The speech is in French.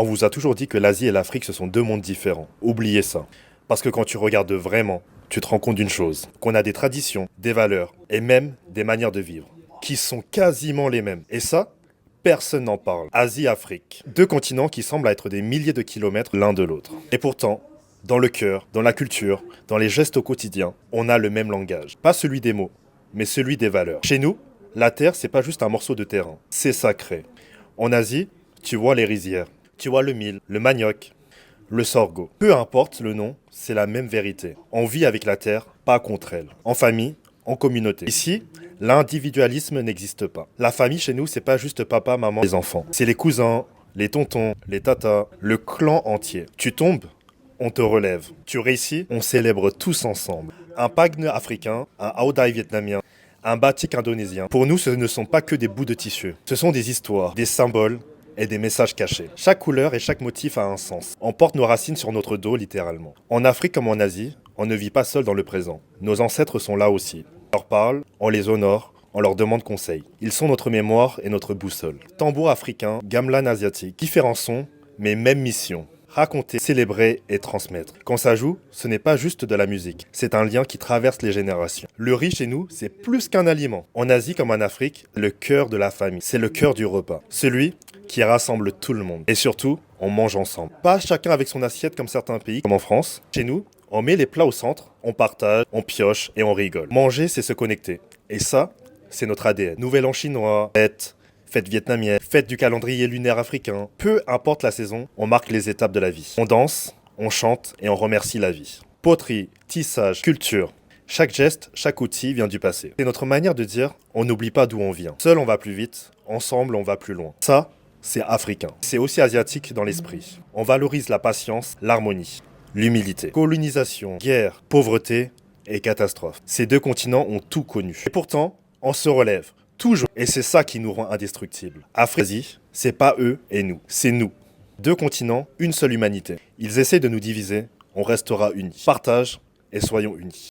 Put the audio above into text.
On vous a toujours dit que l'Asie et l'Afrique, ce sont deux mondes différents. Oubliez ça. Parce que quand tu regardes vraiment, tu te rends compte d'une chose, qu'on a des traditions, des valeurs et même des manières de vivre qui sont quasiment les mêmes. Et ça, personne n'en parle. Asie-Afrique. Deux continents qui semblent être des milliers de kilomètres l'un de l'autre. Et pourtant, dans le cœur, dans la culture, dans les gestes au quotidien, on a le même langage. Pas celui des mots, mais celui des valeurs. Chez nous, la terre, c'est pas juste un morceau de terrain. C'est sacré. En Asie, tu vois les rizières. Tu vois le mil, le manioc, le sorgho. Peu importe le nom, c'est la même vérité. On vit avec la terre, pas contre elle. En famille, en communauté. Ici, l'individualisme n'existe pas. La famille chez nous, c'est pas juste papa, maman, les enfants. C'est les cousins, les tontons, les tatas, le clan entier. Tu tombes, on te relève. Tu réussis, on célèbre tous ensemble. Un pagne africain, un haodai vietnamien, un batik indonésien. Pour nous, ce ne sont pas que des bouts de tissu. Ce sont des histoires, des symboles et des messages cachés. Chaque couleur et chaque motif a un sens. On porte nos racines sur notre dos, littéralement. En Afrique comme en Asie, on ne vit pas seul dans le présent. Nos ancêtres sont là aussi. On leur parle, on les honore, on leur demande conseil. Ils sont notre mémoire et notre boussole. Tambour africain, gamelan asiatique, différents sons, mais même mission. Raconter, célébrer et transmettre. Quand ça joue, ce n'est pas juste de la musique. C'est un lien qui traverse les générations. Le riz chez nous, c'est plus qu'un aliment. En Asie comme en Afrique, le cœur de la famille. C'est le cœur du repas. Celui qui rassemble tout le monde. Et surtout, on mange ensemble. Pas chacun avec son assiette comme certains pays, comme en France. Chez nous, on met les plats au centre, on partage, on pioche et on rigole. Manger, c'est se connecter. Et ça, c'est notre ADN. Nouvel an chinois, fête vietnamienne, fête du calendrier lunaire africain. Peu importe la saison, on marque les étapes de la vie. On danse, on chante et on remercie la vie. Poterie, tissage, culture. Chaque geste, chaque outil vient du passé. C'est notre manière de dire, on n'oublie pas d'où on vient. Seul on va plus vite, ensemble on va plus loin. Ça, c'est africain. C'est aussi asiatique dans l'esprit. On valorise la patience, l'harmonie, l'humilité. Colonisation, guerre, pauvreté et catastrophe. Ces deux continents ont tout connu. Et pourtant, on se relève. Toujours. Et c'est ça qui nous rend indestructibles. Afrique, c'est pas eux et nous. C'est nous. Deux continents, une seule humanité. Ils essaient de nous diviser, on restera unis. Partage et soyons unis.